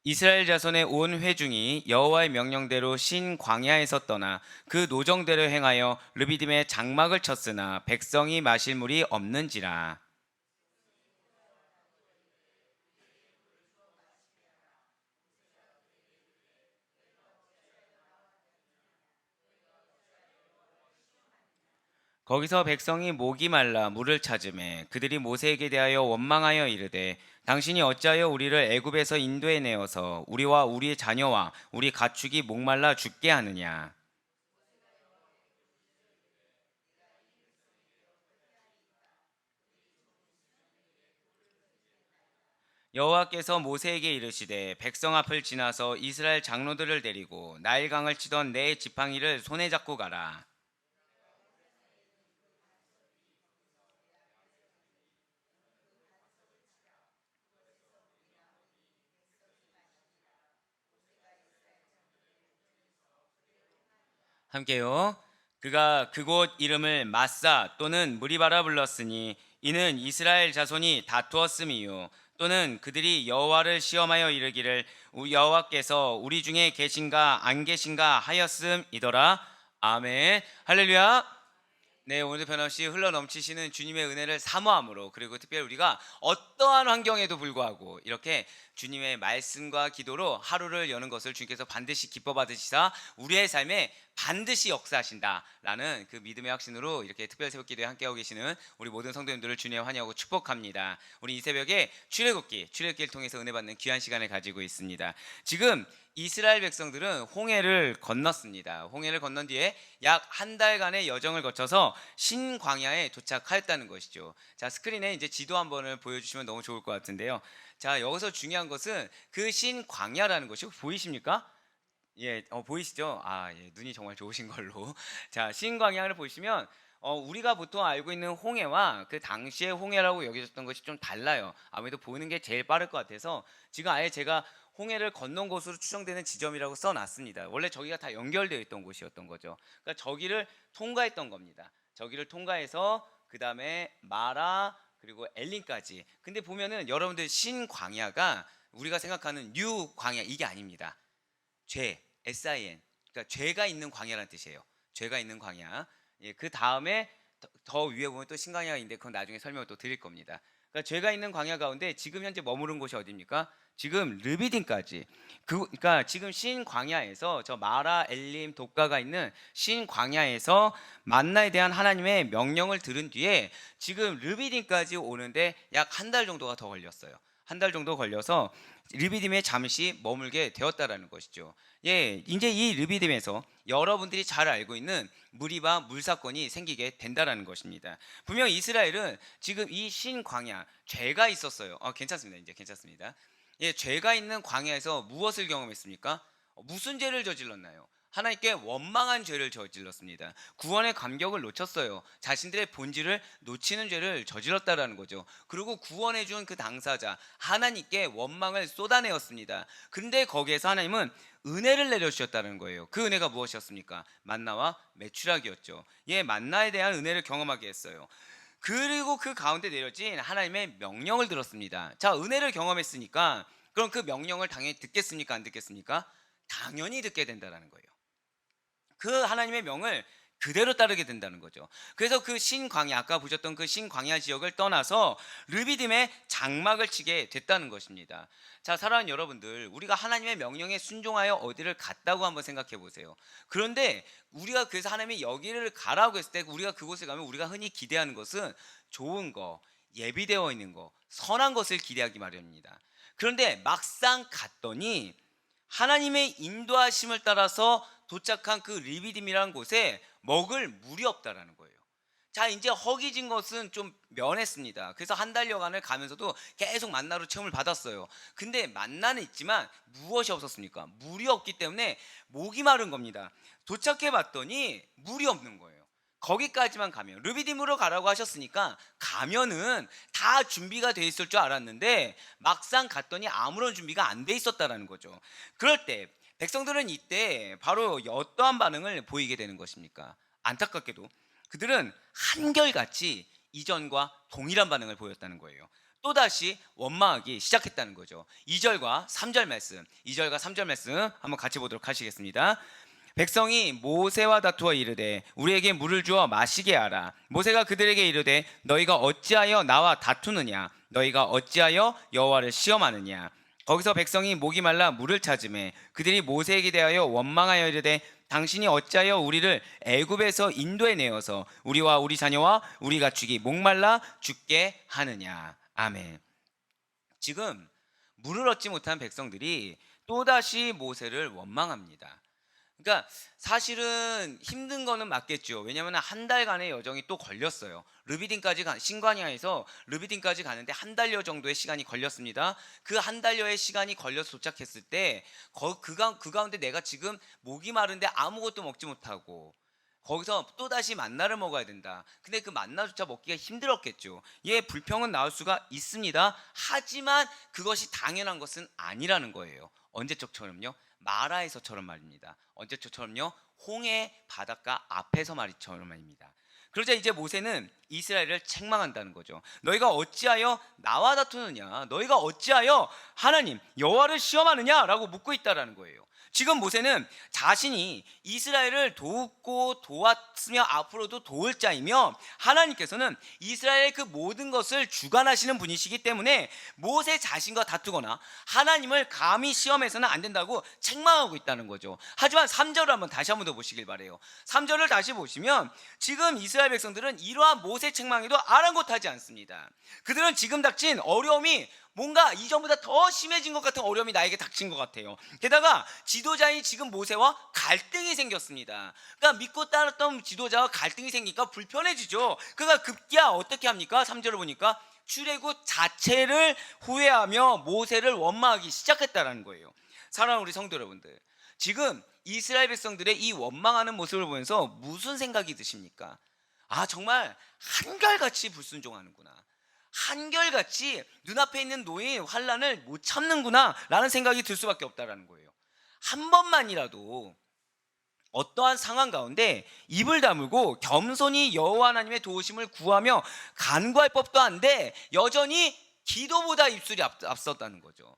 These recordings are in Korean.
이스라엘 자손의 온 회중이 여호와의 명령대로 신 광야에서 떠나 그 노정대로 행하여 르비딤에 장막을 쳤으나 백성이 마실 물이 없는지라. 거기서 백성이 목이 말라 물을 찾으매 그들이 모세에게 대하여 원망하여 이르되 당신이 어찌하여 우리를 애굽에서 인도해 내어서 우리와 우리 자녀와 우리 가축이 목말라 죽게 하느냐. 여호와께서 모세에게 이르시되 백성 앞을 지나서 이스라엘 장로들을 데리고 나일강을 치던 네 지팡이를 손에 잡고 가라. 함께요. 그가 그곳 이름을 마사 또는 무리바라 불렀으니 이는 이스라엘 자손이 다투었음이요 또는 그들이 여호와를 시험하여 이르기를 여호와께서 우리 중에 계신가 안 계신가 하였음이더라. 아멘. 할렐루야. 네, 오늘도 변함없이 흘러넘치시는 주님의 은혜를 사모함으로, 그리고 특별히 우리가 어떠한 환경에도 불구하고 이렇게 주님의 말씀과 기도로 하루를 여는 것을 주님께서 반드시 기뻐 받으시사 우리의 삶에 반드시 역사하신다라는 그 믿음의 확신으로 이렇게 특별 새벽 기도에 함께하고 계시는 우리 모든 성도님들을 주님의 환영하고 축복합니다. 우리 이 새벽에 출애굽기를 통해서 은혜 받는 귀한 시간을 가지고 있습니다. 지금 이스라엘 백성들은 홍해를 건넜습니다. 홍해를 건넌 뒤에 약 한 달간의 여정을 거쳐서 신광야에 도착하였다는 것이죠. 자, 스크린에 이제 지도 한번을 보여주시면 너무 좋을 것 같은데요. 자, 여기서 중요한 것은 그 신광야라는 것이 보이십니까? 예, 보이시죠? 아, 예, 눈이 정말 좋으신 걸로. 자, 신광야를 보시면 우리가 보통 알고 있는 홍해와 그 당시의 홍해라고 여겨졌던 것이 좀 달라요. 아무래도 보는 게 제일 빠를 것 같아서 지금 아예 제가 홍해를 건넌 곳으로 추정되는 지점이라고 써놨습니다. 원래 저기가 다 연결되어 있던 곳이었던 거죠. 그러니까 저기를 통과했던 겁니다. 저기를 통과해서 그 다음에 마라 그리고 엘린까지. 근데 보면은 여러분들 신광야가 우리가 생각하는 뉴 광야 이게 아닙니다. 죄, SIN. 그러니까 죄가 있는 광야라는 뜻이에요. 죄가 있는 광야. 예, 그 다음에 더 위에 보면 또 신광야가 있는데 그건 나중에 설명을 또 드릴 겁니다. 그러니까 죄가 있는 광야 가운데 지금 현재 머무른 곳이 어디입니까? 지금 르비딘까지. 그러니까 지금 신광야에서 저 마라, 엘림, 독가가 있는 신광야에서 만나에 대한 하나님의 명령을 들은 뒤에 지금 르비딘까지 오는데 약 한 달 정도가 더 걸렸어요. 한 달 정도 걸려서 르비딤에 잠시 머물게 되었다라는 것이죠. 예, 이제 이 르비딤에서 여러분들이 잘 알고 있는 무리바 물사건이 생기게 된다라는 것입니다. 분명 이스라엘은 지금 이 신광야 죄가 있었어요. 괜찮습니다. 이제 괜찮습니다. 예, 죄가 있는 광야에서 무엇을 경험했습니까? 무슨 죄를 저질렀나요? 하나님께 원망한 죄를 저질렀습니다. 구원의 감격을 놓쳤어요. 자신들의 본질을 놓치는 죄를 저질렀다라는 거죠. 그리고 구원해 준 그 당사자 하나님께 원망을 쏟아내었습니다. 근데 거기에서 하나님은 은혜를 내려주셨다는 거예요. 그 은혜가 무엇이었습니까? 만나와 메추라기였죠. 예, 만나에 대한 은혜를 경험하게 했어요. 그리고 그 가운데 내려진 하나님의 명령을 들었습니다. 자, 은혜를 경험했으니까 그럼 그 명령을 당연히 듣겠습니까? 안 듣겠습니까? 당연히 듣게 된다는 거예요. 그 하나님의 명을 그대로 따르게 된다는 거죠. 그래서 그 신광야, 아까 보셨던 그 신광야 지역을 떠나서 르비딤에 장막을 치게 됐다는 것입니다. 자, 사랑하는 여러분들, 우리가 하나님의 명령에 순종하여 어디를 갔다고 한번 생각해 보세요. 그런데 우리가 그래서 하나님이 여기를 가라고 했을 때 우리가 그곳에 가면 우리가 흔히 기대하는 것은 좋은 거, 예비되어 있는 거, 선한 것을 기대하기 마련입니다. 그런데 막상 갔더니 하나님의 인도하심을 따라서 도착한 그 리비딤이라는 곳에 먹을 물이 없다라는 거예요. 자, 이제 허기진 것은 좀 면했습니다. 그래서 한 달여간을 가면서도 계속 만나로 체험을 받았어요. 근데 만나는 있지만 무엇이 없었습니까? 물이 없기 때문에 목이 마른 겁니다. 도착해 봤더니 물이 없는 거예요. 거기까지만 가면 르비딤으로 가라고 하셨으니까 가면은 다 준비가 돼 있을 줄 알았는데 막상 갔더니 아무런 준비가 안 돼 있었다라는 거죠. 그럴 때 백성들은 이때 바로 어떠한 반응을 보이게 되는 것입니까? 안타깝게도 그들은 한결같이 이전과 동일한 반응을 보였다는 거예요. 또다시 원망하기 시작했다는 거죠. 2절과 3절 말씀, 2절과 3절 말씀 한번 같이 보도록 하시겠습니다. 백성이 모세와 다투어 이르되 우리에게 물을 주어 마시게 하라. 모세가 그들에게 이르되 너희가 어찌하여 나와 다투느냐? 너희가 어찌하여 여호와를 시험하느냐? 거기서 백성이 목이 말라 물을 찾으매 그들이 모세에게 대하여 원망하여 이르되 당신이 어찌하여 우리를 애굽에서 인도해 내어서 우리와 우리 자녀와 우리 가축이 목말라 죽게 하느냐? 아멘. 지금 물을 얻지 못한 백성들이 또다시 모세를 원망합니다. 그러니까 사실은 힘든 거는 맞겠죠. 왜냐하면 한 달간의 여정이 또 걸렸어요. 신관야에서 르비딘까지 가는데 한 달여 정도의 시간이 걸렸습니다. 그 한 달여의 시간이 걸려서 도착했을 때 그 가운데 내가 지금 목이 마른데 아무것도 먹지 못하고 거기서 또다시 만나를 먹어야 된다. 근데 그 만나조차 먹기가 힘들었겠죠. 예, 불평은 나올 수가 있습니다. 하지만 그것이 당연한 것은 아니라는 거예요. 언제적처럼요? 마라에서처럼 말입니다. 언제적처럼요? 홍해 바닷가 앞에서 말이처럼 말입니다. 그러자 이제 모세는 이스라엘을 책망한다는 거죠. 너희가 어찌하여 나와 다투느냐? 너희가 어찌하여 하나님 여호와를 시험하느냐라고 묻고 있다라는 거예요. 지금 모세는 자신이 이스라엘을 돕고 도왔으며 앞으로도 도울 자이며 하나님께서는 이스라엘의 그 모든 것을 주관하시는 분이시기 때문에 모세 자신과 다투거나 하나님을 감히 시험해서는 안 된다고 책망하고 있다는 거죠. 하지만 3절을 한번 다시 한번 더 보시길 바라요. 3절을 다시 보시면 지금 이스라엘 백성들은 이러한 모세 책망에도 아랑곳하지 않습니다. 그들은 지금 닥친 어려움이 뭔가 이전보다 더 심해진 것 같은 어려움이 나에게 닥친 것 같아요. 게다가 지도자인 지금 모세와 갈등이 생겼습니다. 그러니까 믿고 따랐던 지도자와 갈등이 생기니까 불편해지죠. 그러니까 급기야 어떻게 합니까? 3절을 보니까 출애굽 자체를 후회하며 모세를 원망하기 시작했다는 거예요. 사랑하는 우리 성도 여러분들, 지금 이스라엘 백성들의 이 원망하는 모습을 보면서 무슨 생각이 드십니까? 아, 정말 한결같이 불순종하는구나, 한결같이 눈앞에 있는 노예의 환난을 못 참는구나 라는 생각이 들 수밖에 없다라는 거예요. 한 번만이라도 어떠한 상황 가운데 입을 다물고 겸손히 여호와 하나님의 도우심을 구하며 간구할 법도 한데 여전히 기도보다 입술이 앞섰다는 거죠.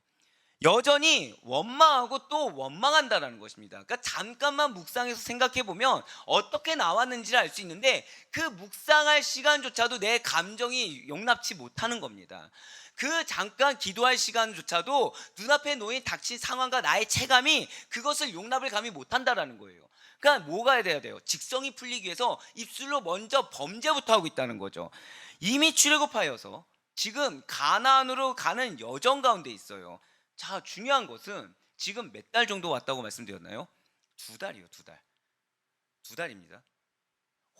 여전히 원망하고 또 원망한다라는 것입니다. 그러니까 잠깐만 묵상해서 생각해 보면 어떻게 나왔는지를 알 수 있는데 그 묵상할 시간조차도 내 감정이 용납치 못하는 겁니다. 그 잠깐 기도할 시간조차도 눈앞에 놓인 닥친 상황과 나의 체감이 그것을 용납을 감히 못한다라는 거예요. 그러니까 뭐가 해야 돼요? 직성이 풀리기 위해서 입술로 먼저 범죄부터 하고 있다는 거죠. 이미 출애굽하여서 지금 가나안으로 가는 여정 가운데 있어요. 자, 중요한 것은 지금 몇 달 정도 왔다고 말씀드렸나요? 2달이요, 2달. 2달입니다.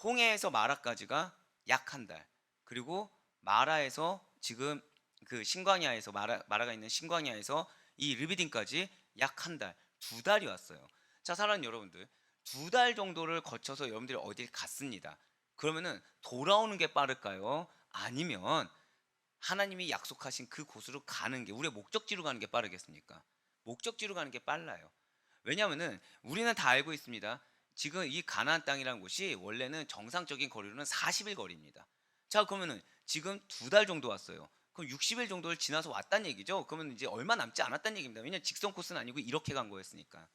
홍해에서 마라까지가 약 한 달. 그리고 마라에서 지금 그 신광야에서 마라가 있는 신광야에서 이 르비딘까지 약 한 달. 2달이 왔어요. 자, 사랑하는 여러분들, 2달 정도를 거쳐서 여러분들이 어딜 갔습니다. 그러면은 돌아오는 게 빠를까요? 아니면 하나님이 약속하신 그 곳으로 가는 게, 우리의 목적지로 가는 게 빠르겠습니까? 목적지로 가는 게 빨라요. 왜냐하면은 우리는 다 알고 있습니다. 지금 이 가나안 땅이라는 곳이 원래는 정상적인 거리로는 40일 거리입니다. 자, 그러면은 지금 2달 정도 왔어요. 그럼 60일 정도를 지나서 왔다는 얘기죠. 그러면 이제 얼마 남지 않았다는 얘기입니다. 왜냐면 직선 코스는 아니고 이렇게 간 거였으니까.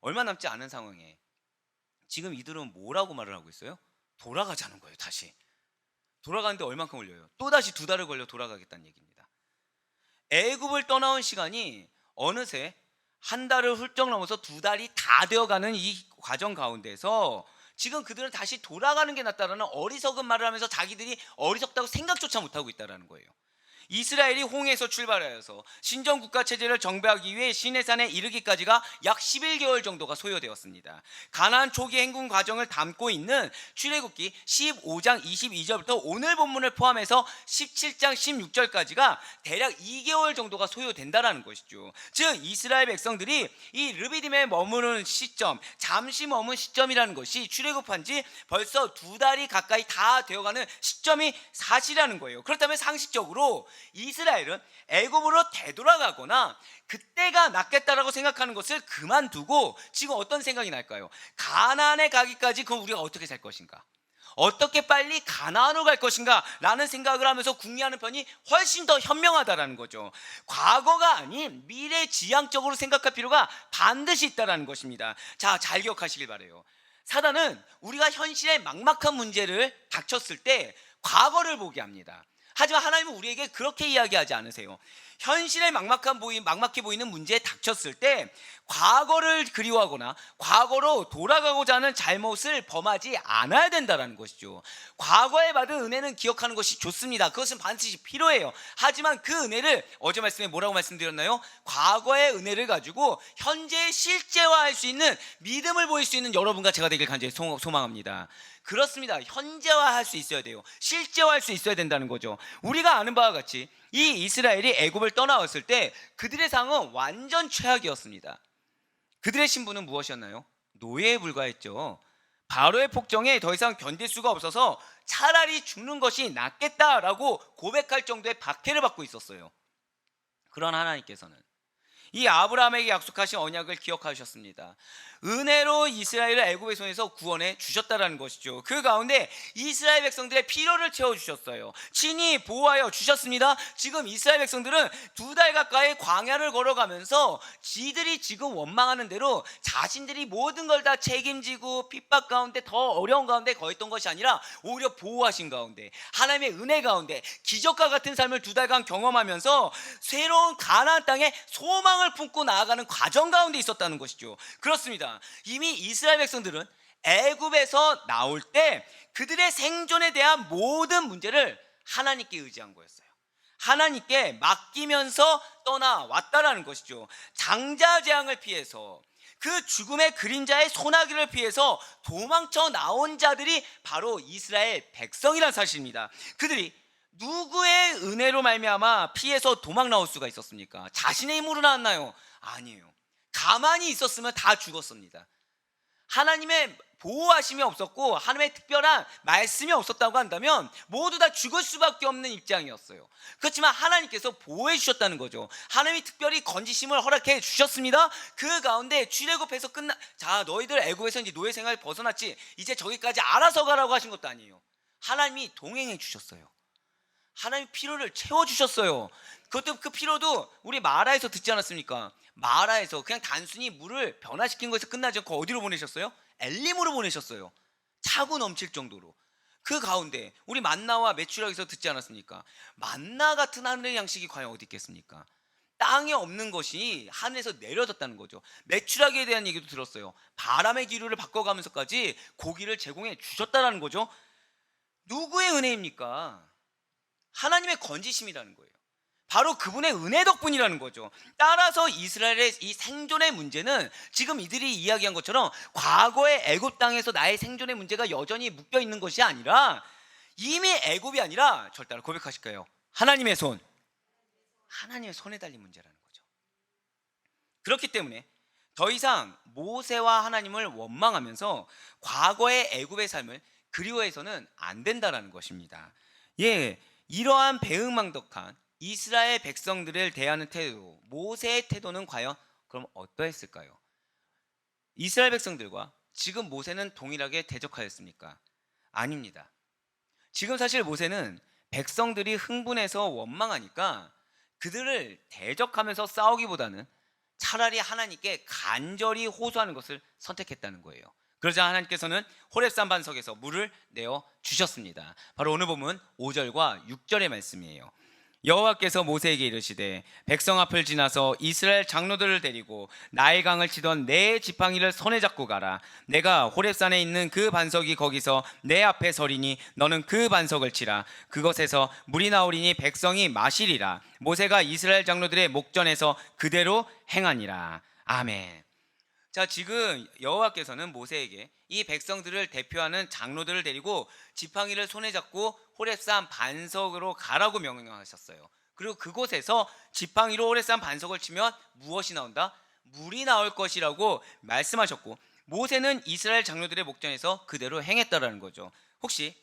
얼마 남지 않은 상황에 지금 이들은 뭐라고 말을 하고 있어요? 돌아가자는 거예요. 다시 돌아가는데 얼만큼 걸려요? 또다시 2달을 걸려 돌아가겠다는 얘기입니다. 애굽을 떠나온 시간이 어느새 한 달을 훌쩍 넘어서 2달이 다 되어가는 이 과정 가운데서 지금 그들은 다시 돌아가는 게 낫다라는 어리석은 말을 하면서 자기들이 어리석다고 생각조차 못하고 있다는 거예요. 이스라엘이 홍해에서 출발하여서 신정 국가 체제를 정비하기 위해 시내산에 이르기까지가 약 11개월 정도가 소요되었습니다. 가나안 초기 행군 과정을 담고 있는 출애굽기 15장 22절부터 오늘 본문을 포함해서 17장 16절까지가 대략 2개월 정도가 소요된다라는 것이죠. 즉 이스라엘 백성들이 이 르비딤에 머무는 시점, 잠시 머문 시점이라는 것이 출애굽한 지 벌써 2달이 가까이 다 되어가는 시점이 사실이라는 거예요. 그렇다면 상식적으로 이스라엘은 애굽으로 되돌아가거나 그때가 낫겠다라고 생각하는 것을 그만두고 지금 어떤 생각이 날까요? 가나안에 가기까지 그럼 우리가 어떻게 살 것인가? 어떻게 빨리 가나안으로 갈 것인가 라는 생각을 하면서 궁리하는 편이 훨씬 더 현명하다라는 거죠. 과거가 아닌 미래 지향적으로 생각할 필요가 반드시 있다라는 것입니다. 자, 잘 기억하시길 바래요. 사단은 우리가 현실의 막막한 문제를 닥쳤을 때 과거를 보게 합니다. 하지만 하나님은 우리에게 그렇게 이야기하지 않으세요. 현실에 막막해 보이는 문제에 닥쳤을 때 과거를 그리워하거나 과거로 돌아가고자 하는 잘못을 범하지 않아야 된다는 것이죠. 과거에 받은 은혜는 기억하는 것이 좋습니다. 그것은 반드시 필요해요. 하지만 그 은혜를 어제 말씀에 뭐라고 말씀드렸나요? 과거의 은혜를 가지고 현재의 실제화할 수 있는 믿음을 보일 수 있는 여러분과 제가 되길 간절히 소망합니다. 그렇습니다. 현재화할 수 있어야 돼요. 실제화할 수 있어야 된다는 거죠. 우리가 아는 바와 같이 이 이스라엘이 애굽을 떠나왔을 때 그들의 상은 완전 최악이었습니다. 그들의 신분은 무엇이었나요? 노예에 불과했죠. 바로의 폭정에 더 이상 견딜 수가 없어서 차라리 죽는 것이 낫겠다라고 고백할 정도의 박해를 받고 있었어요. 그러나 하나님께서는 이 아브라함에게 약속하신 언약을 기억하셨습니다. 은혜로 이스라엘을 애굽의 손에서 구원해 주셨다라는 것이죠. 그 가운데 이스라엘 백성들의 필요를 채워주셨어요. 친히 보호하여 주셨습니다. 지금 이스라엘 백성들은 2달 가까이 광야를 걸어가면서 지들이 지금 원망하는 대로 자신들이 모든 걸 다 책임지고 핍박 가운데 더 어려운 가운데 거했던 것이 아니라 오히려 보호하신 가운데 하나님의 은혜 가운데 기적과 같은 삶을 2달간 경험하면서 새로운 가나안 땅에 소망을 품고 나아가는 과정 가운데 있었다는 것이죠. 그렇습니다. 이미 이스라엘 백성들은 애굽에서 나올 때 그들의 생존에 대한 모든 문제를 하나님께 의지한 거였어요. 하나님께 맡기면서 떠나왔다라는 것이죠. 장자 재앙을 피해서 그 죽음의 그림자의 소나기를 피해서 도망쳐 나온 자들이 바로 이스라엘 백성이란 사실입니다. 그들이 누구의 은혜로 말미암아 피해서 도망 나올 수가 있었습니까? 자신의 힘으로 나왔나요? 아니에요. 가만히 있었으면 다 죽었습니다. 하나님의 보호하심이 없었고 하나님의 특별한 말씀이 없었다고 한다면 모두 다 죽을 수밖에 없는 입장이었어요. 그렇지만 하나님께서 보호해 주셨다는 거죠. 하나님이 특별히 건지심을 허락해 주셨습니다. 그 가운데 출애굽해서 자, 너희들 애굽에서 이제 노예 생활 벗어났지, 이제 저기까지 알아서 가라고 하신 것도 아니에요. 하나님이 동행해 주셨어요. 하나님 필요를 채워주셨어요. 그것도 그 필요도 우리 마라에서 듣지 않았습니까? 마라에서 그냥 단순히 물을 변화시킨 것에서 끝나지 않고 어디로 보내셨어요? 엘림으로 보내셨어요. 차고 넘칠 정도로. 그 가운데 우리 만나와 메추라기에서 듣지 않았습니까? 만나 같은 하늘의 양식이 과연 어디 있겠습니까? 땅에 없는 것이 하늘에서 내려졌다는 거죠. 메추라기에 대한 얘기도 들었어요. 바람의 기류를 바꿔가면서까지 고기를 제공해 주셨다는 거죠. 누구의 은혜입니까? 하나님의 건지심이라는 거예요. 바로 그분의 은혜 덕분이라는 거죠. 따라서 이스라엘의 이 생존의 문제는 지금 이들이 이야기한 것처럼 과거의 애굽 땅에서 나의 생존의 문제가 여전히 묶여 있는 것이 아니라 이미 애굽이 아니라 절대 고백하실 거예요. 하나님의 손에 달린 문제라는 거죠. 그렇기 때문에 더 이상 모세와 하나님을 원망하면서 과거의 애굽의 삶을 그리워해서는 안 된다라는 것입니다. 예, 이러한 배은망덕한 이스라엘 백성들을 대하는 태도, 모세의 태도는 과연 그럼 어떠했을까요? 이스라엘 백성들과 지금 모세는 동일하게 대적하였습니까? 아닙니다. 지금 사실 모세는 백성들이 흥분해서 원망하니까 그들을 대적하면서 싸우기보다는 차라리 하나님께 간절히 호소하는 것을 선택했다는 거예요. 그러자 하나님께서는 호렙산 반석에서 물을 내어 주셨습니다. 바로 오늘 본문 5절과 6절의 말씀이에요. 여호와께서 모세에게 이르시되 백성 앞을 지나서 이스라엘 장로들을 데리고 나일 강을 치던 내 지팡이를 손에 잡고 가라. 내가 호렙산에 있는 그 반석이 거기서 내 앞에 서리니 너는 그 반석을 치라. 그것에서 물이 나오리니 백성이 마시리라. 모세가 이스라엘 장로들의 목전에서 그대로 행하니라. 아멘. 자, 지금 여호와께서는 모세에게 이 백성들을 대표하는 장로들을 데리고 지팡이를 손에 잡고 호렙산 반석으로 가라고 명령하셨어요. 그리고 그곳에서 지팡이로 호렙산 반석을 치면 무엇이 나온다? 물이 나올 것이라고 말씀하셨고, 모세는 이스라엘 장로들의 목전에서 그대로 행했다라는 거죠. 혹시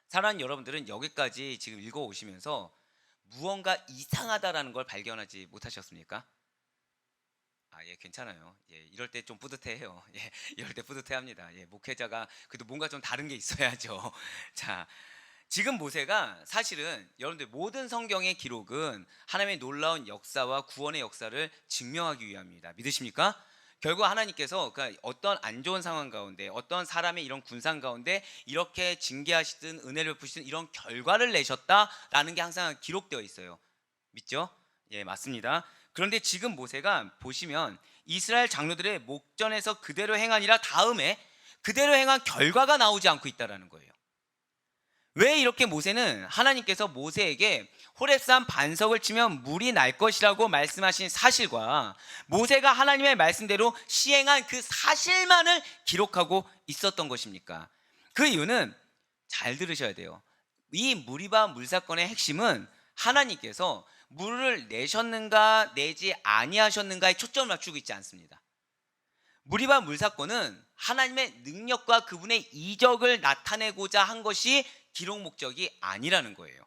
사랑하는 여러분들은 여기까지 지금 읽어오시면서 무언가 이상하다라는 걸 발견하지 못하셨습니까? 예, 괜찮아요. 예, 이럴 때 좀 뿌듯해해요. 예, 이럴 때 뿌듯해합니다. 예, 목회자가 그래도 뭔가 좀 다른 게 있어야죠. 자, 지금 모세가 사실은 여러분들 모든 성경의 기록은 하나님의 놀라운 역사와 구원의 역사를 증명하기 위함입니다. 믿으십니까? 결국 하나님께서 그러니까 어떤 안 좋은 상황 가운데 어떤 사람의 이런 군상 가운데 이렇게 징계하시든 은혜를 베푸시든 이런 결과를 내셨다라는 게 항상 기록되어 있어요. 믿죠? 예, 맞습니다. 그런데 지금 모세가 보시면 이스라엘 장로들의 목전에서 그대로 행하니라 다음에 그대로 행한 결과가 나오지 않고 있다라는 거예요. 왜 이렇게 모세는 하나님께서 모세에게 호렙산 반석을 치면 물이 날 것이라고 말씀하신 사실과 모세가 하나님의 말씀대로 시행한 그 사실만을 기록하고 있었던 것입니까? 그 이유는 잘 들으셔야 돼요. 이 무리바 물사건의 핵심은 하나님께서 물을 내셨는가 내지 아니하셨는가에 초점을 맞추고 있지 않습니다. 무리바 물사건은 하나님의 능력과 그분의 이적을 나타내고자 한 것이 기록 목적이 아니라는 거예요.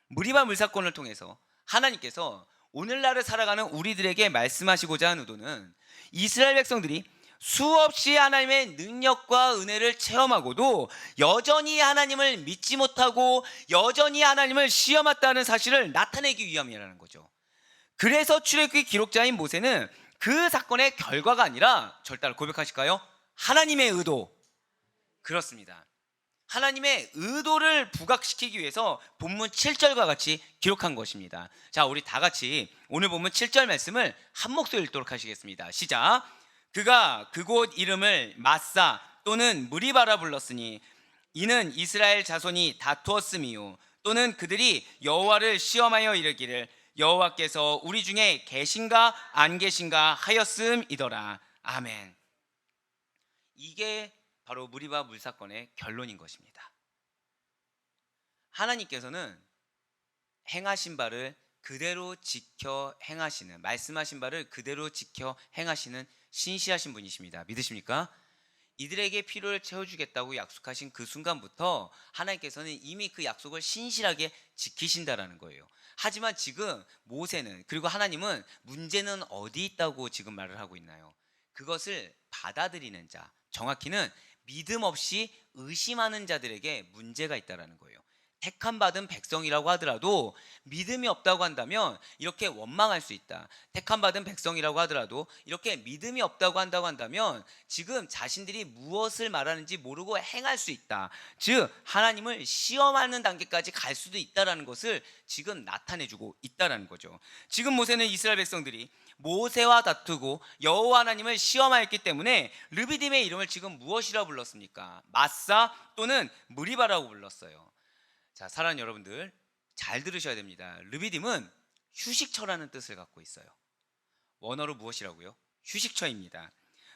무리바 물사건을 통해서 하나님께서 오늘날을 살아가는 우리들에게 말씀하시고자 하는 의도는 이스라엘 백성들이 수없이 하나님의 능력과 은혜를 체험하고도 여전히 하나님을 믿지 못하고 여전히 하나님을 시험했다는 사실을 나타내기 위함이라는 거죠. 그래서 출애굽기 기록자인 모세는 그 사건의 결과가 아니라 저를 따라 고백하실까요? 하나님의 의도. 그렇습니다. 하나님의 의도를 부각시키기 위해서 본문 7절과 같이 기록한 것입니다. 자, 우리 다 같이 오늘 본문 7절 말씀을 한 목소리 읽도록 하시겠습니다. 시작. 그가 그곳 이름을 마사 또는 무리바라 불렀으니 이는 이스라엘 자손이 다투었음이요 또는 그들이 여호와를 시험하여 이르기를 여호와께서 우리 중에 계신가 안 계신가 하였음이더라. 아멘. 이게 바로 무리바 물사건의 결론인 것입니다. 하나님께서는 행하신 바를 그대로 지켜 행하시는, 말씀하신 바를 그대로 지켜 행하시는 신실하신 분이십니다. 믿으십니까? 이들에게 필요를 채워주겠다고 약속하신 그 순간부터 하나님께서는 이미 그 약속을 신실하게 지키신다라는 거예요. 하지만 지금 모세는, 그리고 하나님은 문제는 어디 있다고 지금 말을 하고 있나요? 그것을 받아들이는 자, 정확히는 믿음 없이 의심하는 자들에게 문제가 있다라는 거예요. 택함 받은 백성이라고 하더라도 믿음이 없다고 한다면 이렇게 원망할 수 있다. 택함 받은 백성이라고 하더라도 이렇게 믿음이 없다고 한다면 지금 자신들이 무엇을 말하는지 모르고 행할 수 있다. 즉 하나님을 시험하는 단계까지 갈 수도 있다라는 것을 지금 나타내주고 있다라는 거죠. 지금 모세는 이스라엘 백성들이 모세와 다투고 여호와 하나님을 시험하였기 때문에 르비딤의 이름을 지금 무엇이라 불렀습니까? 마사 또는 무리바라고 불렀어요. 자, 사랑하는 여러분들 잘 들으셔야 됩니다. 르비딤은 휴식처라는 뜻을 갖고 있어요. 원어로 무엇이라고요? 휴식처입니다.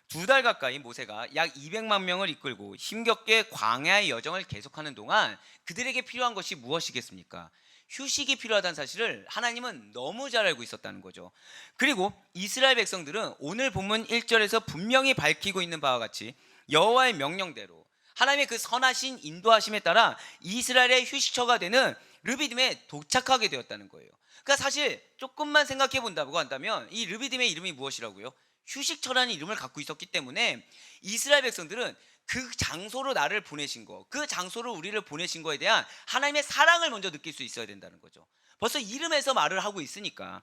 2달 가까이 모세가 약 200만 명을 이끌고 힘겹게 광야의 여정을 계속하는 동안 그들에게 필요한 것이 무엇이겠습니까? 휴식이 필요하다는 사실을 하나님은 너무 잘 알고 있었다는 거죠. 그리고 이스라엘 백성들은 오늘 본문 1절에서 분명히 밝히고 있는 바와 같이 여호와의 명령대로 하나님의 그 선하신 인도하심에 따라 이스라엘의 휴식처가 되는 르비딤에 도착하게 되었다는 거예요. 그러니까 사실 조금만 생각해 본다고 한다면 이 르비딤의 이름이 무엇이라고요? 휴식처라는 이름을 갖고 있었기 때문에 이스라엘 백성들은 그 장소로 나를 보내신 거, 그 장소로 우리를 보내신 거에 대한 하나님의 사랑을 먼저 느낄 수 있어야 된다는 거죠. 벌써 이름에서 말을 하고 있으니까.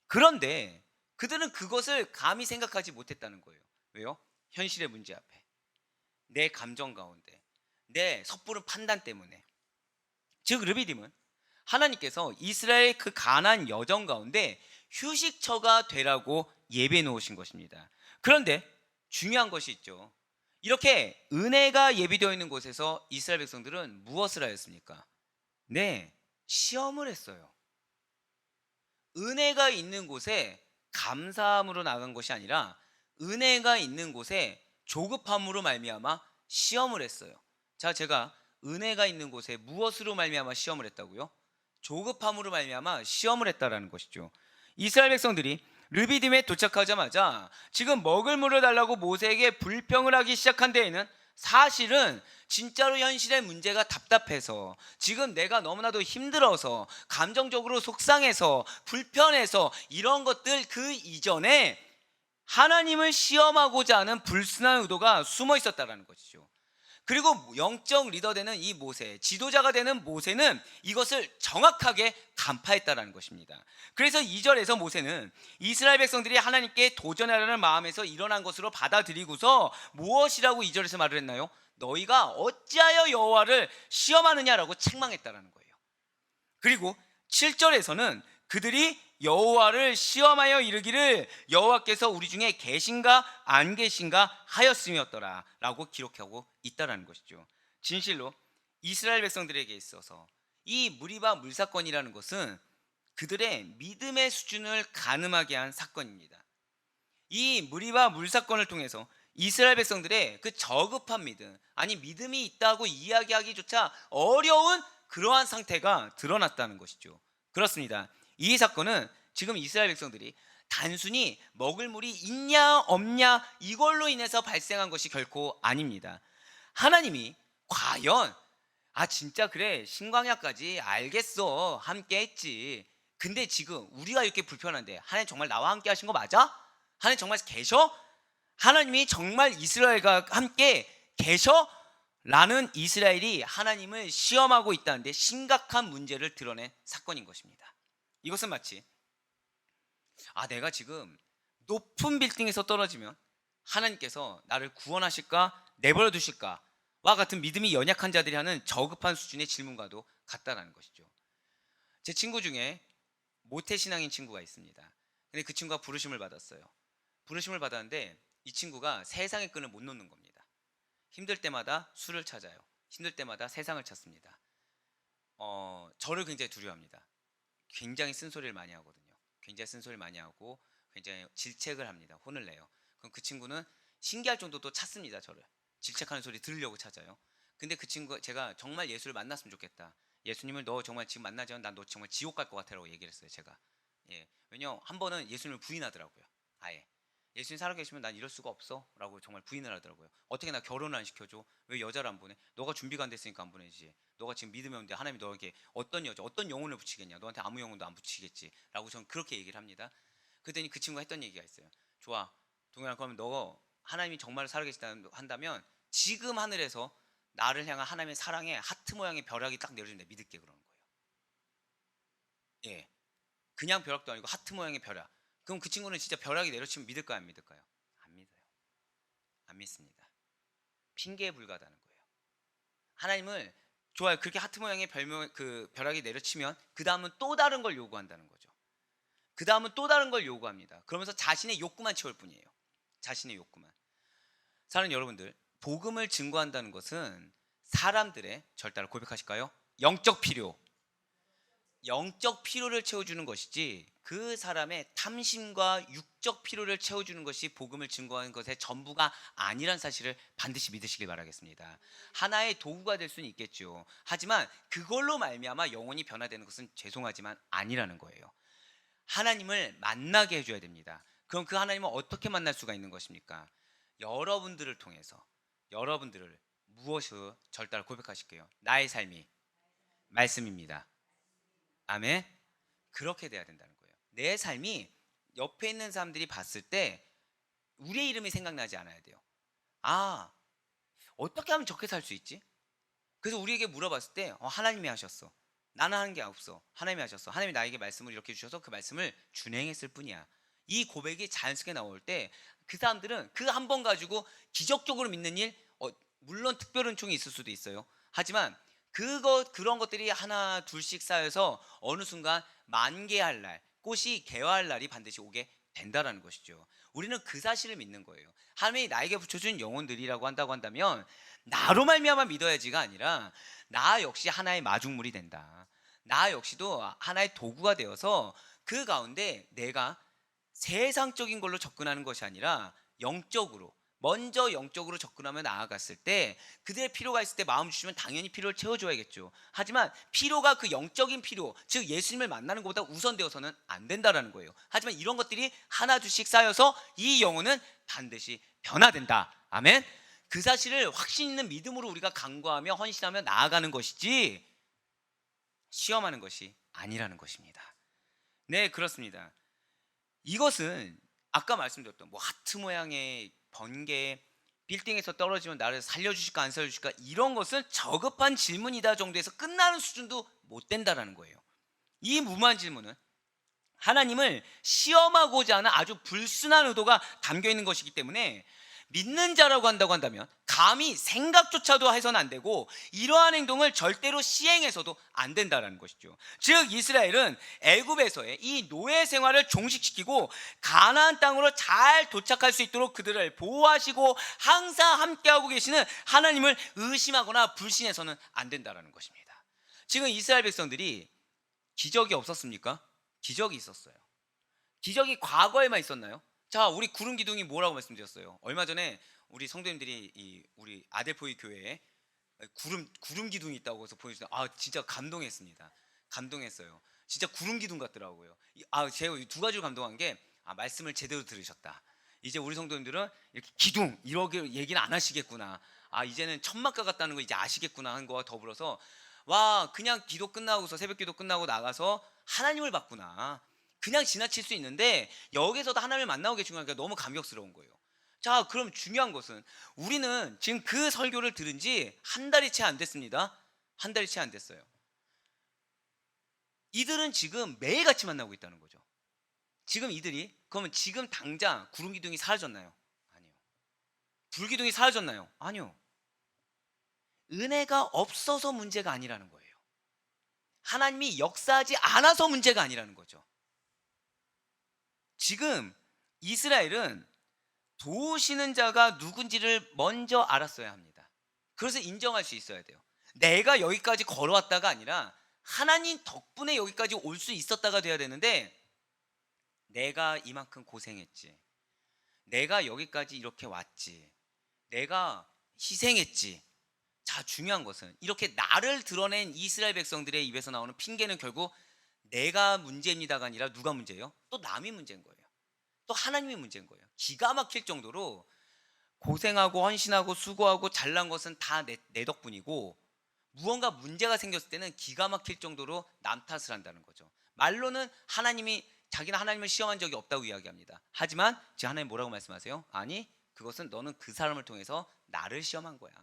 그런데 그들은 그것을 감히 생각하지 못했다는 거예요. 왜요? 현실의 문제 앞에, 내 감정 가운데, 내 섣부른 판단 때문에. 즉 르비딤은 하나님께서 이스라엘 그 가나안 여정 가운데 휴식처가 되라고 예배해 놓으신 것입니다. 그런데 중요한 것이 있죠. 이렇게 은혜가 예비되어 있는 곳에서 이스라엘 백성들은 무엇을 하였습니까? 네, 시험을 했어요. 은혜가 있는 곳에 감사함으로 나간 것이 아니라 은혜가 있는 곳에 조급함으로 말미암아 시험을 했어요. 자, 제가 은혜가 있는 곳에 무엇으로 말미암아 시험을 했다고요? 조급함으로 말미암아 시험을 했다라는 것이죠. 이스라엘 백성들이 르비딤에 도착하자마자 지금 먹을 물을 달라고 모세에게 불평을 하기 시작한 데에는 사실은 진짜로 현실의 문제가 답답해서 지금 내가 너무나도 힘들어서 감정적으로 속상해서 불편해서 이런 것들 그 이전에 하나님을 시험하고자 하는 불순한 의도가 숨어 있었다라는 것이죠. 그리고 영적 리더 되는 이 모세, 지도자가 되는 모세는 이것을 정확하게 간파했다라는 것입니다. 그래서 2절에서 모세는 이스라엘 백성들이 하나님께 도전하려는 마음에서 일어난 것으로 받아들이고서 무엇이라고 2절에서 말을 했나요? 너희가 어찌하여 여호와를 시험하느냐라고 책망했다라는 거예요. 그리고 7절에서는 그들이 여호와를 시험하여 이르기를 여호와께서 우리 중에 계신가 안 계신가 하였음이었더라 라고 기록하고 있다라는 것이죠. 진실로 이스라엘 백성들에게 있어서 이 무리바 물사건이라는 것은 그들의 믿음의 수준을 가늠하게 한 사건입니다. 이 무리바 물사건을 통해서 이스라엘 백성들의 그 저급한 믿음, 아니 믿음이 있다고 이야기하기조차 어려운 그러한 상태가 드러났다는 것이죠. 그렇습니다. 이 사건은 지금 이스라엘 백성들이 단순히 먹을 물이 있냐 없냐 이걸로 인해서 발생한 것이 결코 아닙니다. 하나님이 과연 진짜 그래 신광야까지 알겠어 함께 했지, 근데 지금 우리가 이렇게 불편한데 하나님 정말 나와 함께 하신 거 맞아? 하나님 정말 계셔? 하나님이 정말 이스라엘과 함께 계셔? 라는 이스라엘이 하나님을 시험하고 있다는데 심각한 문제를 드러낸 사건인 것입니다. 이것은 마치 내가 지금 높은 빌딩에서 떨어지면 하나님께서 나를 구원하실까 내버려 두실까 와 같은 믿음이 연약한 자들이 하는 저급한 수준의 질문과도 같다라는 것이죠. 제 친구 중에 모태신앙인 친구가 있습니다. 근데 그 친구가 부르심을 받았어요. 부르심을 받았는데 이 친구가 세상의 끈을 못 놓는 겁니다. 힘들 때마다 술을 찾아요. 힘들 때마다 세상을 찾습니다. 저를 굉장히 두려워합니다. 굉장히 쓴소리를 많이 하거든요. 굉장히 쓴소리를 많이 하고 굉장히 질책을 합니다. 혼을 내요. 그럼 그 친구는 신기할 정도로 찾습니다. 저를 질책하는 소리 들으려고 찾아요. 근데 그 친구, 제가 정말 예수를 만났으면 좋겠다, 예수님을 너 정말 지금 만나지 않으면 난 너 정말 지옥 갈 것 같아라고 얘기를 했어요. 제가 왜냐면 한 번은 예수님을 부인하더라고요. 아예 예수님 살아계시면 난 이럴 수가 없어 라고 정말 부인을 하더라고요. 어떻게 나 결혼을 안 시켜줘? 왜 여자를 안 보내? 너가 준비가 안 됐으니까 안 보내지. 너가 지금 믿음이 없는데 하나님이 너에게 어떤 여자, 어떤 영혼을 붙이겠냐? 너한테 아무 영혼도 안 붙이겠지 라고 저는 그렇게 얘기를 합니다. 그랬더니 그 친구가 했던 얘기가 있어요. 좋아 동현아, 그러면 너 하나님이 정말 살아계시다 한다면 지금 하늘에서 나를 향한 하나님의 사랑에 하트 모양의 벼락이 딱 내려주면 내가 믿을게, 그러는 거예요. 그냥 벼락도 아니고 하트 모양의 벼락. 그럼 그 친구는 진짜 벼락이 내려치면 믿을까요 안 믿을까요? 안 믿어요. 안 믿습니다. 핑계에 불과하다는 거예요. 하나님을 좋아요. 그렇게 하트 모양의 벼락이 내려치면 그 다음은 또 다른 걸 요구한다는 거죠. 그 다음은 또 다른 걸 요구합니다. 그러면서 자신의 욕구만 채울 뿐이에요. 자신의 욕구만. 사랑하는 여러분들, 복음을 증거한다는 것은 사람들의, 절 따라 고백하실까요? 영적 필요를 채워주는 것이지 그 사람의 탐심과 육적 필요를 채워주는 것이 복음을 증거하는 것의 전부가 아니란 사실을 반드시 믿으시길 바라겠습니다. 하나의 도구가 될 수는 있겠죠. 하지만 그걸로 말미암아 영혼이 변화되는 것은 죄송하지만 아니라는 거예요. 하나님을 만나게 해줘야 됩니다. 그럼 그 하나님을 어떻게 만날 수가 있는 것입니까? 여러분들을 통해서, 여러분들을 무엇을 절 따라 고백하실게요. 나의 삶이 말씀입니다. 아멘. 그렇게 돼야 된다는 거예요. 내 삶이 옆에 있는 사람들이 봤을 때 우리의 이름이 생각나지 않아야 돼요. 어떻게 하면 저렇게 살 수 있지? 그래서 우리에게 물어봤을 때 하나님이 하셨어. 나는 하는 게 없어. 하나님이 하셨어. 하나님이 나에게 말씀을 이렇게 주셔서 그 말씀을 준행했을 뿐이야. 이 고백이 자연스럽게 나올 때 그 사람들은 그 한 번 가지고 기적적으로 믿는 일, 물론 특별 은총이 있을 수도 있어요. 하지만 그런 것들이 하나 둘씩 쌓여서 어느 순간 만개할 날, 꽃이 개화할 날이 반드시 오게 된다라는 것이죠. 우리는 그 사실을 믿는 거예요. 하나님이 나에게 붙여준 영혼들이라고 한다고 한다면 나로 말미암아 믿어야지가 아니라 나 역시 하나의 마중물이 된다. 나 역시도 하나의 도구가 되어서 그 가운데 내가 세상적인 걸로 접근하는 것이 아니라 영적으로, 먼저 영적으로 접근하며 나아갔을 때 그들의 필요가 있을 때 마음 주시면 당연히 필요를 채워줘야겠죠. 하지만 필요가 그 영적인 필요, 즉 예수님을 만나는 것보다 우선되어서는 안 된다라는 거예요. 하지만 이런 것들이 하나 둘씩 쌓여서 이 영혼은 반드시 변화된다. 아멘. 그 사실을 확신 있는 믿음으로 우리가 간구하며 헌신하며 나아가는 것이지 시험하는 것이 아니라는 것입니다. 네, 그렇습니다. 이것은 아까 말씀드렸던 뭐 하트 모양의 번개, 빌딩에서 떨어지면 나를 살려주실까 안 살려주실까, 이런 것은 저급한 질문이다 정도에서 끝나는 수준도 못 된다라는 거예요. 이 무모한 질문은 하나님을 시험하고자 하는 아주 불순한 의도가 담겨 있는 것이기 때문에, 믿는 자라고 한다고 한다면 감히 생각조차도 해서는 안 되고, 이러한 행동을 절대로 시행해서도 안 된다는 것이죠. 즉 이스라엘은 애굽에서의 이 노예 생활을 종식시키고 가나안 땅으로 잘 도착할 수 있도록 그들을 보호하시고 항상 함께하고 계시는 하나님을 의심하거나 불신해서는 안 된다는 것입니다. 지금 이스라엘 백성들이 기적이 없었습니까? 기적이 있었어요. 기적이 과거에만 있었나요? 자, 우리 구름 기둥이 뭐라고 말씀드렸어요? 얼마 전에 우리 성도님들이 우리 아델포이 교회에 구름 기둥이 있다고 해서 보여주세요. 아, 진짜 감동했습니다. 감동했어요. 진짜 구름 기둥 같더라고요. 제가 두 가지로 감동한 게, 말씀을 제대로 들으셨다. 이제 우리 성도님들은 이렇게 기둥 이렇게 얘기는 안 하시겠구나. 이제는 천막과 같다는 거 이제 아시겠구나 하는 거와 더불어서, 와, 그냥 기도 끝나고서 새벽 기도 끝나고 나가서 하나님을 봤구나. 그냥 지나칠 수 있는데 여기서도 하나님을 만나고 계신 거니까 너무 감격스러운 거예요. 자, 그럼 중요한 것은 우리는 지금 그 설교를 들은 지 한 달이 채 안 됐습니다. 한 달이 채 안 됐어요. 이들은 지금 매일같이 만나고 있다는 거죠. 지금 이들이 그러면 지금 당장 구름기둥이 사라졌나요? 아니요. 불기둥이 사라졌나요? 아니요. 은혜가 없어서 문제가 아니라는 거예요. 하나님이 역사하지 않아서 문제가 아니라는 거죠. 지금 이스라엘은 도우시는 자가 누군지를 먼저 알았어야 합니다. 그래서 인정할 수 있어야 돼요. 내가 여기까지 걸어왔다가 아니라 하나님 덕분에 여기까지 올 수 있었다가 돼야 되는데, 내가 이만큼 고생했지, 내가 여기까지 이렇게 왔지, 내가 희생했지. 자, 중요한 것은 이렇게 나를 드러낸 이스라엘 백성들의 입에서 나오는 핑계는 결국 내가 문제입니다가 아니라 누가 문제예요? 또 남이 문제인 거예요. 또 하나님이 문제인 거예요. 기가 막힐 정도로 고생하고 헌신하고 수고하고 잘난 것은 다 내 덕분이고, 무언가 문제가 생겼을 때는 기가 막힐 정도로 남 탓을 한다는 거죠. 말로는 자기는 하나님을 시험한 적이 없다고 이야기합니다. 하지만 지금 하나님 뭐라고 말씀하세요? 아니, 그것은 너는 그 사람을 통해서 나를 시험한 거야.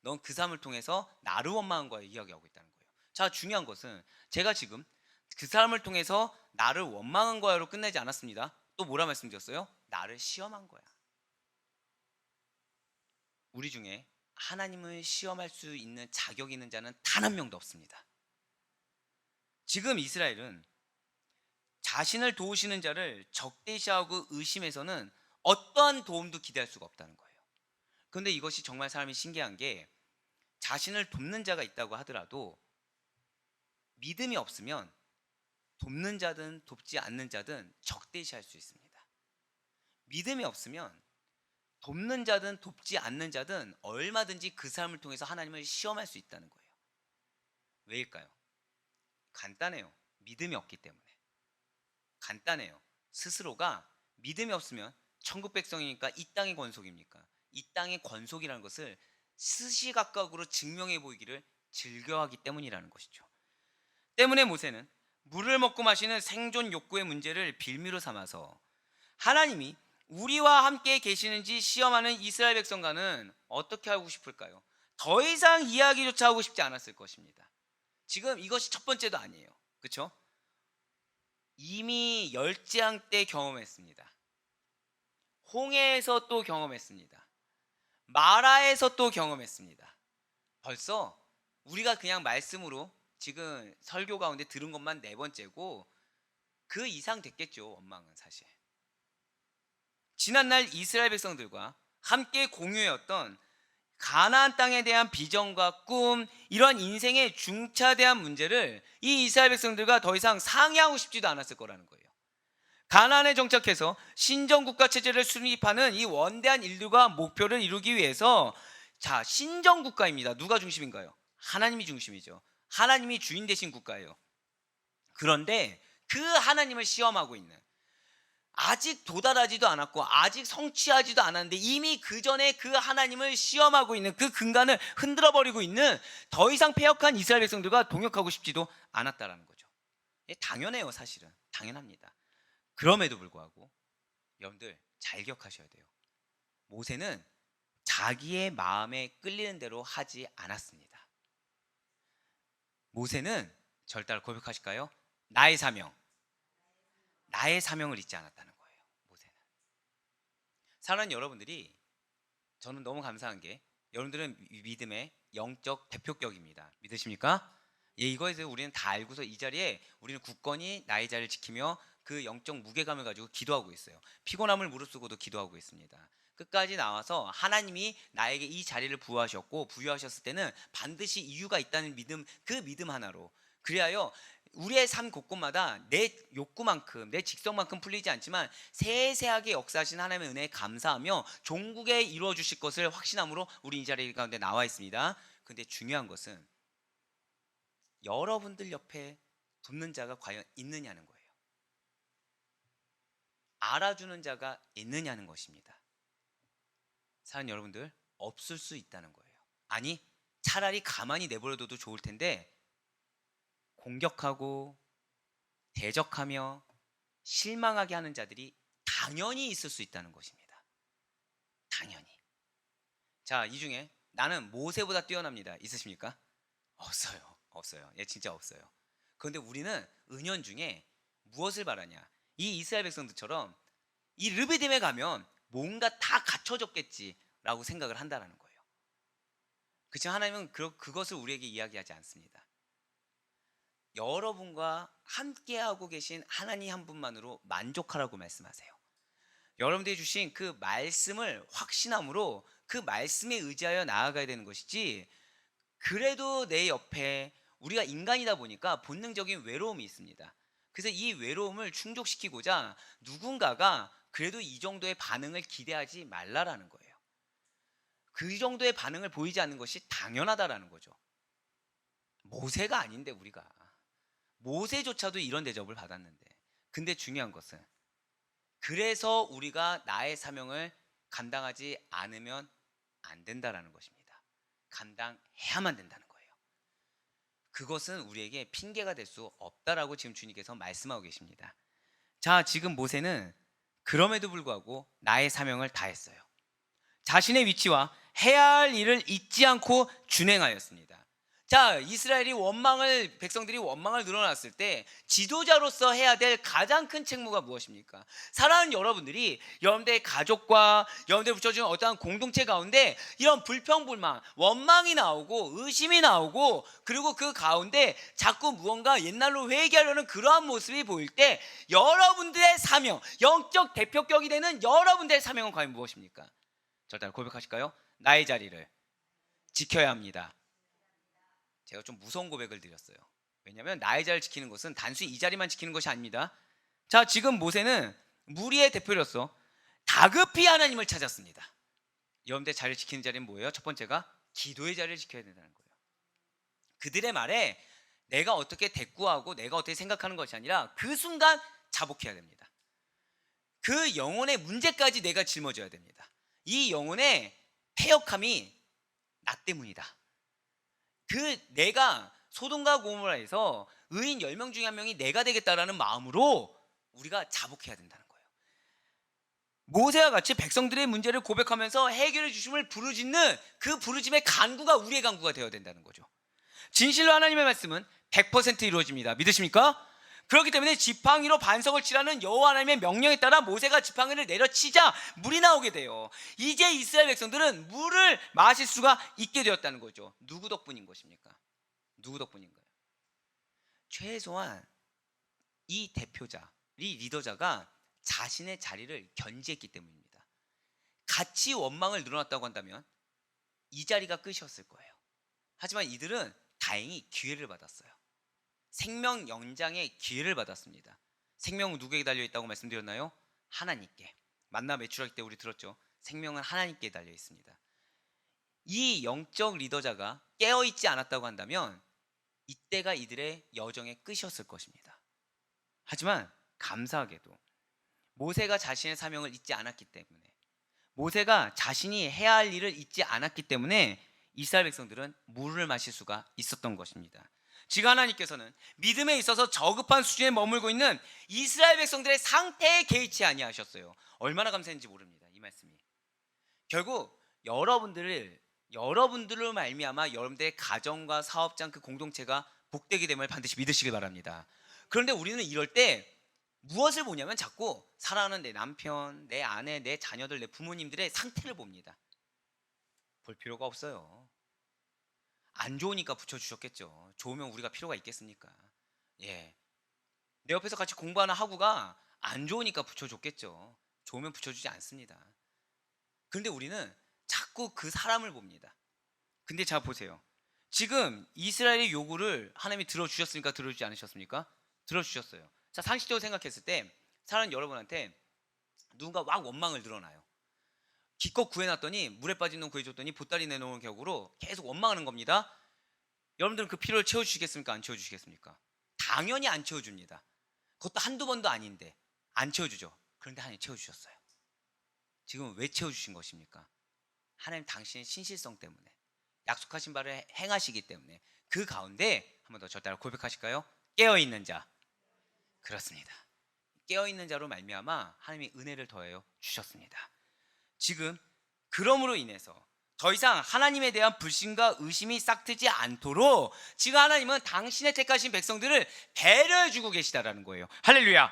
넌 그 사람을 통해서 나를 원망한 거야, 이야기하고 있다는 거예요. 자, 중요한 것은 제가 지금 그 사람을 통해서 나를 원망한 거야로 끝내지 않았습니다. 또 뭐라 말씀드렸어요? 나를 시험한 거야. 우리 중에 하나님을 시험할 수 있는 자격 있는 자는 단 한 명도 없습니다. 지금 이스라엘은 자신을 도우시는 자를 적대시하고 의심해서는 어떠한 도움도 기대할 수가 없다는 거예요. 그런데 이것이 정말 사람이 신기한 게, 자신을 돕는 자가 있다고 하더라도 믿음이 없으면 돕는 자든 돕지 않는 자든 적대시할 수 있습니다. 믿음이 없으면 돕는 자든 돕지 않는 자든 얼마든지 그 사람을 통해서 하나님을 시험할 수 있다는 거예요. 왜일까요? 간단해요. 믿음이 없기 때문에. 간단해요. 스스로가 믿음이 없으면 천국 백성이니까 이 땅의 권속입니까? 이 땅의 권속이라는 것을 스시각각으로 증명해 보이기를 즐겨하기 때문이라는 것이죠. 때문에 모세는 물을 먹고 마시는 생존 욕구의 문제를 빌미로 삼아서 하나님이 우리와 함께 계시는지 시험하는 이스라엘 백성과는 어떻게 하고 싶을까요? 더 이상 이야기조차 하고 싶지 않았을 것입니다. 지금 이것이 첫 번째도 아니에요. 그렇죠? 이미 열재앙 때 경험했습니다. 홍해에서 또 경험했습니다. 마라에서 또 경험했습니다. 벌써 우리가 그냥 말씀으로 지금 설교 가운데 들은 것만 네 번째고, 그 이상 됐겠죠. 원망은 사실. 지난날 이스라엘 백성들과 함께 공유했던 가나안 땅에 대한 비전과 꿈, 이러한 인생의 중차대한 문제를 이 이스라엘 백성들과 더 이상 상의하고 싶지도 않았을 거라는 거예요. 가나안에 정착해서 신정국가 체제를 수립하는 이 원대한 일들과 목표를 이루기 위해서, 자, 신정국가입니다. 누가 중심인가요? 하나님이 중심이죠. 하나님이 주인 되신 국가예요. 그런데 그 하나님을 시험하고 있는, 아직 도달하지도 않았고 아직 성취하지도 않았는데 이미 그 전에 그 하나님을 시험하고 있는 그 근간을 흔들어 버리고 있는 더 이상 패역한 이스라엘 백성들과 동역하고 싶지도 않았다라는 거죠. 당연해요. 사실은 당연합니다. 그럼에도 불구하고 여러분들 잘 기억하셔야 돼요. 모세는 자기의 마음에 끌리는 대로 하지 않았습니다. 모세는 저를 따라 고백하실까요? 나의 사명을 잊지 않았다는 거예요. 모세는. 사랑하는 여러분들이, 저는 너무 감사한 게 여러분들은 믿음의 영적 대표격입니다. 믿으십니까? 예, 이거에 대해서 우리는 다 알고서 이 자리에 우리는 굳건히 나의 자리를 지키며 그 영적 무게감을 가지고 기도하고 있어요. 피곤함을 무릅쓰고도 기도하고 있습니다. 끝까지 나와서 하나님이 나에게 이 자리를 부여하셨을 때는 반드시 이유가 있다는 믿음, 그 믿음 하나로, 그리하여 우리의 삶 곳곳마다 내 욕구만큼, 내 직성만큼 풀리지 않지만 세세하게 역사하신 하나님의 은혜에 감사하며 종국에 이루어 주실 것을 확신함으로 우리 이 자리 가운데 나와 있습니다. 근데 중요한 것은 여러분들 옆에 돕는 자가 과연 있느냐는 거예요. 알아주는 자가 있느냐는 것입니다. 사랑하는 여러분들, 없을 수 있다는 거예요. 아니, 차라리 가만히 내버려둬도 좋을 텐데 공격하고 대적하며 실망하게 하는 자들이 당연히 있을 수 있다는 것입니다. 당연히. 자, 이 중에 나는 모세보다 뛰어납니다. 있으십니까? 없어요. 예, 진짜 없어요. 그런데 우리는 은연중에 무엇을 바라냐? 이 이스라엘 백성들처럼 이 르비딤에 가면 뭔가 다 갖춰졌겠지라고 생각을 한다는 거예요. 그렇지만 하나님은 그것을 우리에게 이야기하지 않습니다. 여러분과 함께하고 계신 하나님 한 분만으로 만족하라고 말씀하세요. 여러분들이 주신 그 말씀을 확신함으로 그 말씀에 의지하여 나아가야 되는 것이지, 그래도 내 옆에, 우리가 인간이다 보니까 본능적인 외로움이 있습니다. 그래서 이 외로움을 충족시키고자 누군가가 그래도 이 정도의 반응을 기대하지 말라라는 거예요. 그 정도의 반응을 보이지 않는 것이 당연하다라는 거죠. 모세가 아닌데, 우리가 모세조차도 이런 대접을 받았는데. 근데 중요한 것은, 그래서 우리가 나의 사명을 감당하지 않으면 안 된다라는 것입니다. 감당해야만 된다는 거예요. 그것은 우리에게 핑계가 될 수 없다라고 지금 주님께서 말씀하고 계십니다. 자, 지금 모세는 그럼에도 불구하고 나의 사명을 다했어요. 자신의 위치와 해야 할 일을 잊지 않고 준행하였습니다. 자, 백성들이 원망을 늘어났을 때 지도자로서 해야 될 가장 큰 책무가 무엇입니까? 사랑하는 여러분들이 여러분들의 가족과 여러분들이 붙여주는 어떠한 공동체 가운데 이런 불평불만, 원망이 나오고 의심이 나오고, 그리고 그 가운데 자꾸 무언가 옛날로 회귀하려는 그러한 모습이 보일 때 여러분들의 사명, 영적 대표격이 되는 여러분들의 사명은 과연 무엇입니까? 절단 고백하실까요? 나의 자리를 지켜야 합니다. 제가 좀 무서운 고백을 드렸어요. 왜냐하면 나의 자리를 지키는 것은 단순히 이 자리만 지키는 것이 아닙니다. 자, 지금 모세는 무리의 대표로서 다급히 하나님을 찾았습니다. 여러분들 자리를 지키는 자리는 뭐예요? 첫 번째가 기도의 자리를 지켜야 된다는 거예요. 그들의 말에 내가 어떻게 대꾸하고 내가 어떻게 생각하는 것이 아니라 그 순간 자복해야 됩니다. 그 영혼의 문제까지 내가 짊어져야 됩니다. 이 영혼의 패역함이 나 때문이다. 내가 소돔과 고모라에서 의인 10명 중에 한 명이 내가 되겠다라는 마음으로 우리가 자복해야 된다는 거예요. 모세와 같이 백성들의 문제를 고백하면서 해결해 주심을 부르짖는 그 부르짖음의 간구가 우리의 간구가 되어야 된다는 거죠. 진실로 하나님의 말씀은 100% 이루어집니다. 믿으십니까? 그렇기 때문에 지팡이로 반석을 치라는 여호와 하나님의 명령에 따라 모세가 지팡이를 내려치자 물이 나오게 돼요. 이제 이스라엘 백성들은 물을 마실 수가 있게 되었다는 거죠. 누구 덕분인 것입니까? 누구 덕분인가요? 최소한 이 대표자, 이 리더자가 자신의 자리를 견지했기 때문입니다. 같이 원망을 늘어났다고 한다면 이 자리가 끝이었을 거예요. 하지만 이들은 다행히 기회를 받았어요. 생명 연장의 기회를 받았습니다. 생명은 누구에게 달려있다고 말씀드렸나요? 하나님께. 만나 매출할 때 우리 들었죠. 생명은 하나님께 달려 있습니다. 이 영적 리더자가 깨어있지 않았다고 한다면 이때가 이들의 여정의 끝이었을 것입니다. 하지만 감사하게도 모세가 자신의 사명을 잊지 않았기 때문에, 모세가 자신이 해야 할 일을 잊지 않았기 때문에 이스라엘 백성들은 물을 마실 수가 있었던 것입니다. 지금 하나님께서는 믿음에 있어서 저급한 수준에 머물고 있는 이스라엘 백성들의 상태에 개의치 아니하셨어요. 얼마나 감사했는지 모릅니다. 이 말씀이 결국 여러분들로 말미암아 여러분들의 가정과 사업장 그 공동체가 복되게 됨을 반드시 믿으시길 바랍니다. 그런데 우리는 이럴 때 무엇을 보냐면 자꾸 사랑하는 내 남편, 내 아내, 내 자녀들, 내 부모님들의 상태를 봅니다. 볼 필요가 없어요. 안 좋으니까 붙여주셨겠죠. 좋으면 우리가 필요가 있겠습니까? 예. 내 옆에서 같이 공부하는 학우가 안 좋으니까 붙여줬겠죠. 좋으면 붙여주지 않습니다. 그런데 우리는 자꾸 그 사람을 봅니다. 근데 자 보세요. 지금 이스라엘의 요구를 하나님이 들어주셨습니까? 들어주지 않으셨습니까? 들어주셨어요. 자, 상식적으로 생각했을 때 사람은 여러분한테 누군가 막 원망을 늘어나요. 기껏 구해놨더니 물에 빠진 놈 구해줬더니 보따리 내놓은 격으로 계속 원망하는 겁니다. 여러분들은 그 필요를 채워주시겠습니까? 안 채워주시겠습니까? 당연히 안 채워줍니다. 그것도 한두 번도 아닌데 안 채워주죠. 그런데 하나님 채워주셨어요. 지금 왜 채워주신 것입니까? 하나님 당신의 신실성 때문에, 약속하신 바를 행하시기 때문에. 그 가운데 한 번 더 저 따라 고백하실까요? 깨어있는 자. 그렇습니다. 깨어있는 자로 말미암아 하나님이 은혜를 더하여 주셨습니다. 지금 그러므로 인해서 더 이상 하나님에 대한 불신과 의심이 싹트지 않도록 지금 하나님은 당신의 택하신 백성들을 배려해 주고 계시다라는 거예요. 할렐루야.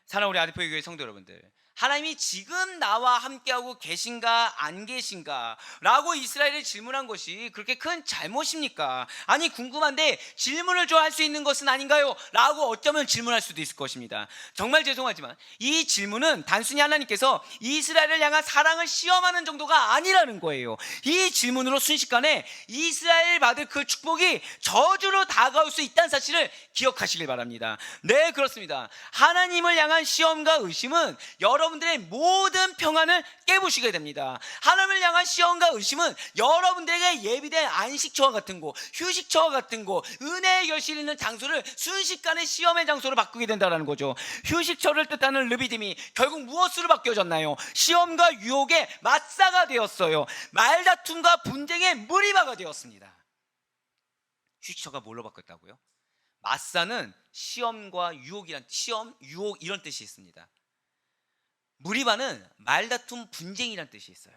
사랑하는 우리 아디포의 교회 성도 여러분들, 하나님이 지금 나와 함께하고 계신가 안 계신가 라고 이스라엘을 질문한 것이 그렇게 큰 잘못입니까? 아니 궁금한데 질문을 좀 할 수 있는 것은 아닌가요? 라고 어쩌면 질문할 수도 있을 것입니다. 정말 죄송하지만 이 질문은 단순히 하나님께서 이스라엘을 향한 사랑을 시험하는 정도가 아니라는 거예요. 이 질문으로 순식간에 이스라엘 받을 그 축복이 저주로 다가올 수 있다는 사실을 기억하시길 바랍니다. 네, 그렇습니다. 하나님을 향한 시험과 의심은 여러분들의 모든 평안을 깨부시게 됩니다. 하나님을 향한 시험과 의심은 여러분들에게 예비된 안식처와 같은 곳, 휴식처와 같은 곳, 은혜의 결실이 있는 장소를 순식간에 시험의 장소로 바꾸게 된다는 거죠. 휴식처를 뜻하는 르비딤이 결국 무엇으로 바뀌어졌나요? 시험과 유혹의 맞사가 되었어요. 말다툼과 분쟁의 무리바가 되었습니다. 휴식처가 뭘로 바뀌었다고요? 맞사는 시험과 유혹이란, 시험, 유혹 이런 뜻이 있습니다. 무리바는 말다툼, 분쟁이란 뜻이 있어요.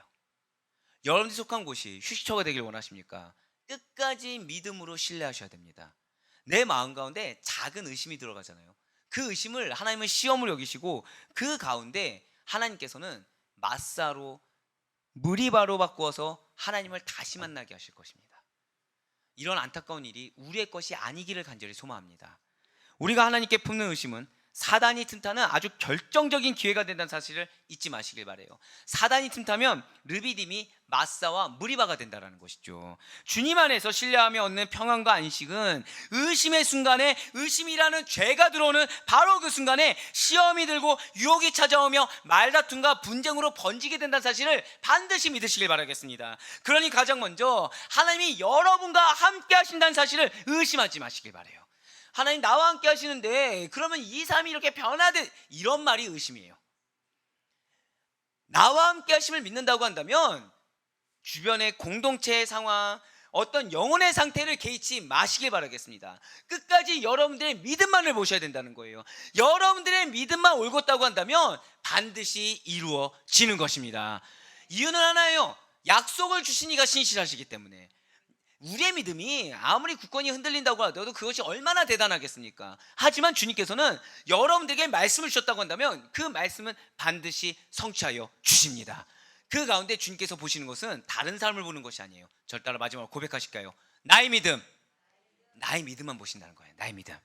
여러분들이 속한 곳이 휴식처가 되길 원하십니까? 끝까지 믿음으로 신뢰하셔야 됩니다. 내 마음 가운데 작은 의심이 들어가잖아요. 그 의심을 하나님은 시험으로 여기시고 그 가운데 하나님께서는 맞사로, 무리바로 바꾸어서 하나님을 다시 만나게 하실 것입니다. 이런 안타까운 일이 우리의 것이 아니기를 간절히 소망합니다. 우리가 하나님께 품는 의심은 사단이 틈타는 아주 결정적인 기회가 된다는 사실을 잊지 마시길 바라요. 사단이 틈타면 르비딤이 마사와 무리바가 된다는 것이죠. 주님 안에서 신뢰하며 얻는 평안과 안식은 의심의 순간에, 의심이라는 죄가 들어오는 바로 그 순간에 시험이 들고 유혹이 찾아오며 말다툼과 분쟁으로 번지게 된다는 사실을 반드시 믿으시길 바라겠습니다. 그러니 가장 먼저 하나님이 여러분과 함께 하신다는 사실을 의심하지 마시길 바라요. 하나님 나와 함께 하시는데 그러면 이 삶이 이렇게 변화돼, 이런 말이 의심이에요. 나와 함께 하심을 믿는다고 한다면 주변의 공동체의 상황, 어떤 영혼의 상태를 개의치 마시길 바라겠습니다. 끝까지 여러분들의 믿음만을 보셔야 된다는 거예요. 여러분들의 믿음만 옳겠다고 한다면 반드시 이루어지는 것입니다. 이유는 하나예요. 약속을 주신 이가 신실하시기 때문에. 우리의 믿음이 아무리 굳건히 흔들린다고 하더라도 그것이 얼마나 대단하겠습니까? 하지만 주님께서는 여러분들에게 말씀을 주셨다고 한다면 그 말씀은 반드시 성취하여 주십니다. 그 가운데 주님께서 보시는 것은 다른 사람을 보는 것이 아니에요. 저를 따라 마지막으로 고백하실까요? 나의 믿음, 나의 믿음만 보신다는 거예요. 나의 믿음.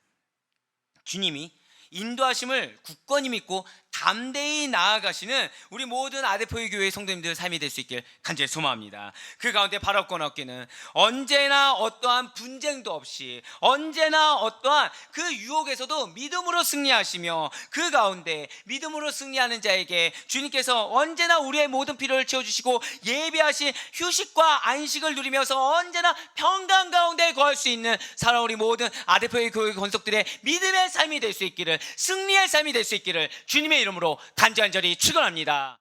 주님이 인도하심을 굳건히 믿고 담대히 나아가시는 우리 모든 아데포의 교회의 성도님들의 삶이 될 수 있길 간절히 소망합니다. 그 가운데 바랄 건 없기는 언제나 어떠한 분쟁도 없이, 언제나 어떠한 그 유혹에서도 믿음으로 승리하시며 그 가운데 믿음으로 승리하는 자에게 주님께서 언제나 우리의 모든 필요를 채워주시고 예비하신 휴식과 안식을 누리면서 언제나 평강 가운데 거할 수 있는 사랑하는 우리 모든 아데포의 교회 권속들의 믿음의 삶이 될 수 있기를, 승리의 삶이 될 수 있기를 주님의 이름으로 간절히 축원합니다.